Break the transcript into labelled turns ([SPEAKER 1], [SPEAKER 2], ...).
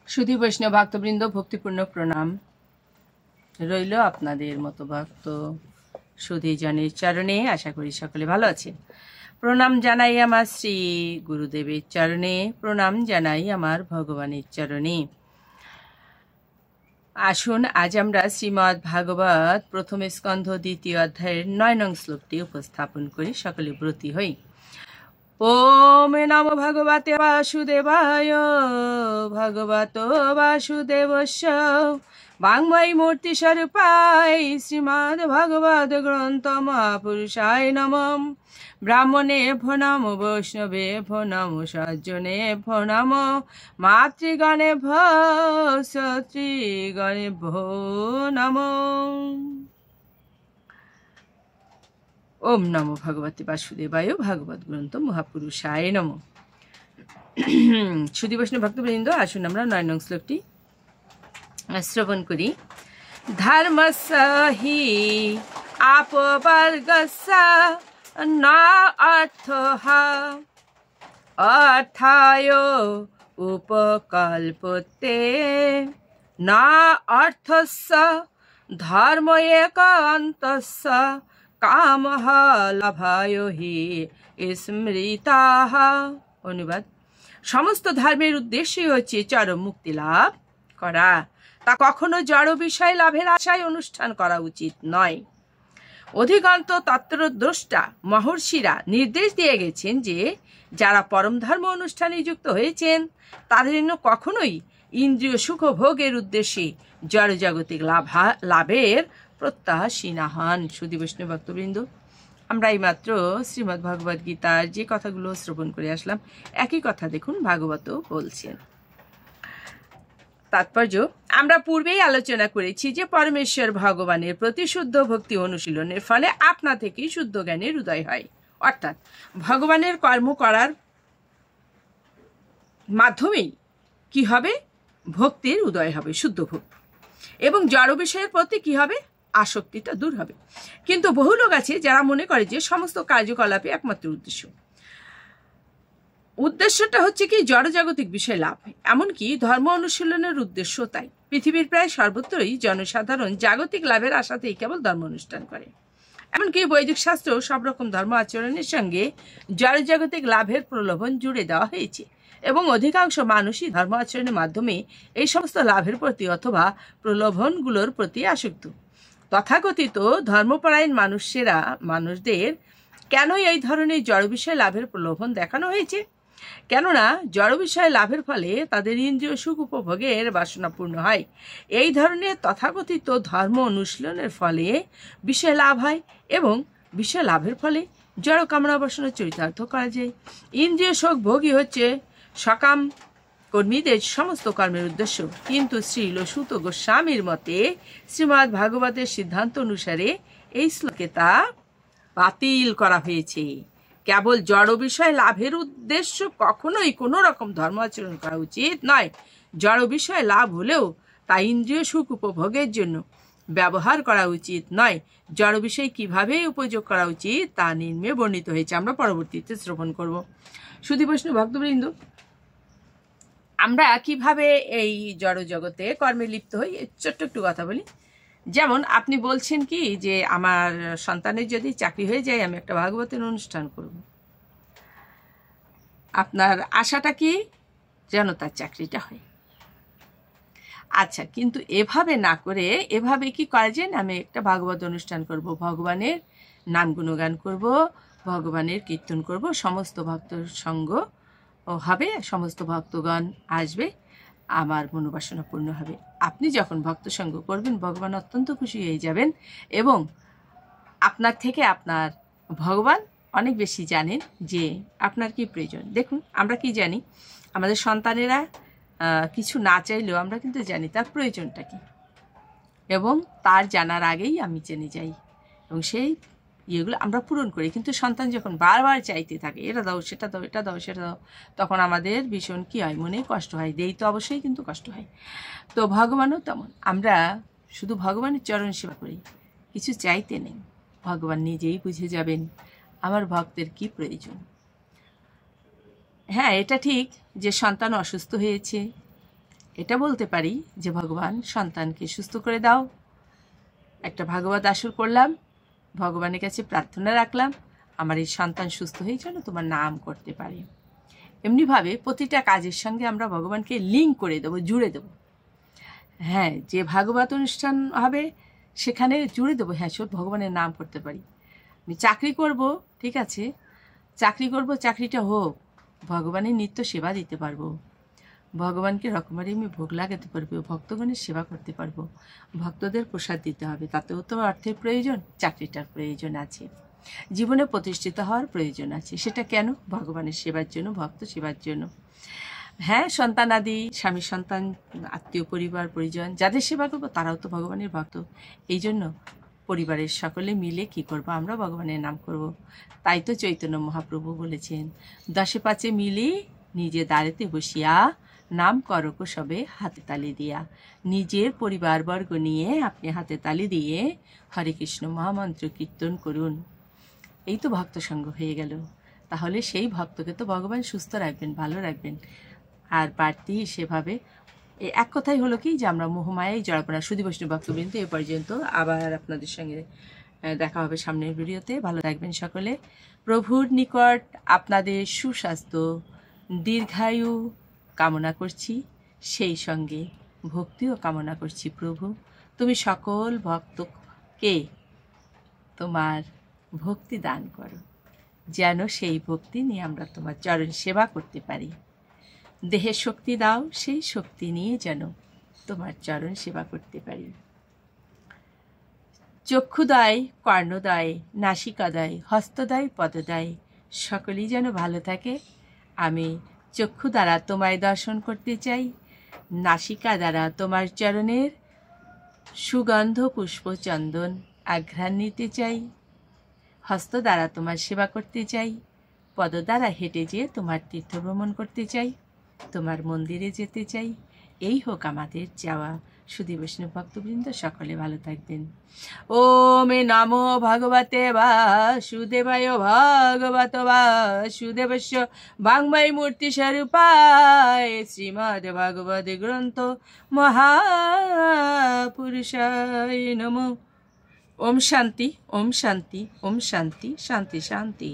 [SPEAKER 1] সুধী বৈষ্ণব ভক্তবৃন্দ, ভক্তিপূর্ণ প্রণাম রইল আপনাদের মতো ভক্ত সুধীজনের চরণে। আশা করি সকলে ভালো আছেন। প্রণাম জানাই আমার শ্রী গুরুদেবের চরণে, প্রণাম জানাই আমার ভগবানের চরণে। আসুন আজ আমরা শ্রীমদ্ ভাগবত প্রথম স্কন্ধ দ্বিতীয় অধ্যায়ের 9 নং শ্লোকটি উপস্থাপন করি। সকলে ব্রতী হই। ওম নমো ভগবতে বাসুদেবায়। ভগবত বাসুদেবস্য বাংময়ী মূর্তি স্বরূপায় শ্রীমদ্ ভাগবত গ্রন্থ মহাপুরুষায় নমঃ। ব্রাহ্মণে ভো নমো, বৈষ্ণবে ভো নমো, সজ্জনে ভো নমো, মাতৃগণে ভো, সতৃগণে ভো নমঃ। ওম নমো ভগবতে বাসুদেবায়। ভাগবত গ্রন্থ মহাপুরুষায় নমঃ। সুধী বৈষ্ণব ভক্তবৃন্দ, আসুন আমরা 9 নং শ্লোকটি শ্রবণ করি। ধর্মস্য হি আপবর্গস্য ন অর্থঃ অর্থায় উপকল্পতে ন অর্থস্য ধর্ম একান্তস্য কামঃ লাভায় হি স্মৃতাঃ। অনুবাদ: সমস্ত ধর্মের উদ্দেশ্যই হচ্ছে চরম মুক্তি লাভ করা, তা কখনো জড় বিষয় লাভের আশায় অনুষ্ঠান করা উচিত নয়। অধিকান্ত তত্ত্বদ্রষ্টা মহর্ষিরা নির্দেশ দিয়ে গেছেন যে যারা পরম ধর্ম অনুষ্ঠানে যুক্ত হয়েছেন তাদের জন্য কখনোই ইন্দ্রিয় সুখ ভোগের উদ্দেশ্যে জড়জাগতিক লাভের প্রত্যাশী না হন। সুধী বৈষ্ণব ভক্তবৃন্দ, আমরা এইমাত্র শ্রীমদ্ ভগবদ গীতার যে কথাগুলো শ্রবণ করে আসলাম, একই কথা দেখুন ভাগবত বলছেন। তাৎপর্য আমরা পূর্বেই আলোচনা করেছি যে পরমেশ্বর ভগবানের প্রতি শুদ্ধ ভক্তি অনুশীলনের ফলে আপনা থেকেই শুদ্ধ জ্ঞানের উদয় হয়। অর্থাৎ ভগবানের কর্ম করার মাধ্যমেই কি হবে? ভক্তির উদয় হবে, শুদ্ধ ভক্তি, এবং জড় বিষয়ের প্রতি কি হবে? আসক্তিটা দূর হবে। কিন্তু বহু লোক আছে যারা মনে করে যে সমস্ত কার্যকলাপে একমাত্র উদ্দেশ্যটা হচ্ছে কি জড়জাগতিক বিষয় লাভ। এমনকি ধর্ম অনুশীলনের উদ্দেশ্য তাই। পৃথিবীর প্রায় সর্বত্রই জনসাধারণ জাগতিক লাভের আশাতেই কেবল ধর্ম অনুষ্ঠান করে। এমনকি বৈদিক শাস্ত্র সব রকম ধর্ম আচরণের সঙ্গে জড়জাগতিক লাভের প্রলোভন জুড়ে দেওয়া হয়েছে, এবং অধিকাংশ মানুষই ধর্ম আচরণের মাধ্যমে এই সমস্ত লাভের প্রতি অথবা প্রলোভনগুলোর প্রতি আসক্ত। তথাকথিত ধর্মপরায়ণ মানুষদের কেন এই ধরনের জড় বিষয় লাভের প্রলোভন দেখানো হয়েছে? কেননা জড় বিষয় লাভের ফলে তাদের ইন্দ্রিয় সুখ উপভোগের বাসনা পূর্ণ হয়। এই ধরনের তথাকথিত ধর্ম অনুশীলনের ফলে বিষয় লাভ হয়, এবং বিষয় লাভের ফলে জড় কামনা বাসনা চরিতার্থ করা যায়। ইন্দ্রিয় সুখ ভোগই হচ্ছে সকাম কর্মীদের সমস্ত কর্মের উদ্দেশ্য। কিন্তু শ্রীল সুত গোস্বামীর মতে শ্রীমদ্ ভাগবতের সিদ্ধান্ত অনুসারে এই শ্লোকে তা বাতিল করা হয়েছে। কেবল জড় বিষয় লাভের উদ্দেশ্য কখনোই কোনো রকম ধর্ম আচরণ করা উচিত নয়। জড় বিষয় লাভ হলেও তা ইন্দ্রিয় সুখ উপভোগের জন্য ব্যবহার করা উচিত নয়। জড় বিষয় কিভাবে উপযোগ করা উচিত তা নিম্নে বর্ণিত হয়েছে, আমরা পরবর্তীতে শ্রবণ করব। সুধী বৈষ্ণব ভক্তবৃন্দ, আমরা কিভাবে এই জড় জগতে কর্মে লিপ্ত হই, ছোট্ট একটু কথা বলি। যেমন আপনি বলছেন কি যে আমার সন্তানের যদি চাকরি হয়ে যায় আমি একটা ভাগবতের অনুষ্ঠান করব। আপনার আশাটা কি? যেন তার চাকরিটা হয়। আচ্ছা, কিন্তু এভাবে না করে এভাবে কি করা যায় না, আমি একটা ভাগবত অনুষ্ঠান করব, ভগবানের নাম গুণগান করব, ভগবানের কীর্তন করব, সমস্ত ভক্ত সঙ্গ হবে, সমস্ত ভক্তগণ আসবে, আমার মনোবাসনা পূর্ণ হবে। আপনি যখন ভক্ত সঙ্গ করবেন ভগবান অত্যন্ত খুশি হয়ে যাবেন, এবং আপনার থেকে আপনার ভগবান অনেক বেশি জানেন যে আপনার কি প্রয়োজন। দেখুন, আমরা কি জানি, আমাদের সন্তানেরা কিছু না চাইলেও আমরা কিন্তু জানি তার প্রয়োজনটা কি, এবং তার জানার আগেই আমি জেনে যাই, এবং সেই ইয়েগুলো আমরা পূরণ করি। কিন্তু সন্তান যখন বারবার চাইতে থাকে এটা দাও সেটা দাও এটা দাও সেটা দাও, তখন আমাদের ভীষণ কী হয়, মনে কষ্ট হয়। দেই তো অবশ্যই, কিন্তু কষ্ট হয়। তো ভগবানও তেমন, আমরা শুধু ভগবানের চরণ সেবা করি, কিছু চাইতে নেই। ভগবান নিজেই বুঝে যাবেন আমার ভক্তের কি প্রয়োজন। হ্যাঁ, এটা ঠিক যে সন্তান অসুস্থ হয়েছে, এটা বলতে পারি যে ভগবান সন্তানকে সুস্থ করে দাও। একটা ভাগবত আসর করলাম, ভগবানের কাছে প্রার্থনা রাখলাম আমার এই সন্তান সুস্থ হয়ে যেন তোমার নাম করতে পারে। এমনিভাবে প্রতিটা কাজের সঙ্গে আমরা ভগবানকে লিঙ্ক করে দেবো, জুড়ে দেবো। হ্যাঁ, যে ভাগবত অনুষ্ঠান হবে সেখানে জুড়ে দেবো, হ্যাঁ সব ভগবানের নাম করতে পারি। আমি চাকরি করব, ঠিক আছে, চাকরি করব, চাকরিটা হোক, ভগবানের নিত্য সেবা দিতে পারবো, ভগবানকে রকমারি আমি ভোগ লাগাতে পারবো, ভক্তগণের সেবা করতে পারবো, ভক্তদের প্রসাদ দিতে হবে, তাতেও তো অর্থের প্রয়োজন, চাকরিটার প্রয়োজন আছে, জীবনে প্রতিষ্ঠিত হওয়ার প্রয়োজন আছে। সেটা কেন? ভগবানের সেবার জন্য, ভক্ত সেবার জন্য। হ্যাঁ, সন্তান আদি, স্বামী সন্তান, আত্মীয় পরিবার পরিজন যাদের সেবা করবো তারাও তো ভগবানের ভক্ত। এই জন্য পরিবারের সকলে মিলে কি করব? আমরা ভগবানের নাম করব। তাই তো চৈতন্য মহাপ্রভু বলেছেন, দশে পাঁচে মিলি নিজে দাঁড়েতে বসিয়া নাম করক সবে হাতে তালি দিয়া। নিজের পরিবারবর্গ নিয়ে আপনি হাতে তালি দিয়ে হরে কৃষ্ণ মহামন্ত্র কীর্তন করুন। এই তো ভক্ত সঙ্গ হয়ে গেল। তাহলে সেই ভক্তকে তো ভগবান সুস্থ রাখবেন, ভালো রাখবেন। আর বাড়তি সেভাবে এক কথাই হলো কি যে আমরা মোহমায়াই জড়াবো না। সুধী বৈষ্ণব ভক্তবৃন্দ, এ পর্যন্ত। আবার আপনাদের সঙ্গে দেখা হবে সামনের ভিডিওতে। ভালো থাকবেন সকলে। প্রভুর নিকট আপনাদের সুস্বাস্থ্য দীর্ঘায়ু কামনা করছি, সেই সঙ্গে ভক্তিও কামনা করছি। প্রভু, তুমি সকল ভক্তকে তোমার ভক্তি দান করো, যেন সেই ভক্তি নিয়ে আমরা তোমার চরণ সেবা করতে পারি। দেহে শক্তি দাও, সেই শক্তি নিয়ে যেন তোমার চরণ সেবা করতে পারি। চক্ষুদয়, কর্ণদয়, নাসিকাদয়, হস্তদয়, পদদয় সকলেই যেন ভালো থাকে। আমি চক্ষু দ্বারা তোমায় দর্শন করতে চাই, নাসিকা দ্বারা তোমার চরণের সুগন্ধ পুষ্প চন্দন আঘ্রাণ নিতে চাই, হস্ত দ্বারা তোমার সেবা করতে চাই, পদ দ্বারা হেঁটে যেয়ে তোমার তীর্থ ভ্রমণ করতে চাই, তোমার মন্দিরে যেতে চাই। এই হোক আমাদের চাওয়া। সুধী বৈষ্ণব ভক্তবৃন্দ সকলে ভালো থাকবেন। ওম নমো ভগবতে বাসুদেবায় ভগবত বাসুদেবস্য বাংমাই মূর্তি স্বরূপায় শ্রীমদ ভগবদ গ্রন্থ মহাপুরুষায় নমঃ। ওম শান্তি, ওম শান্তি, ওম শান্তি, শান্তি শান্তি।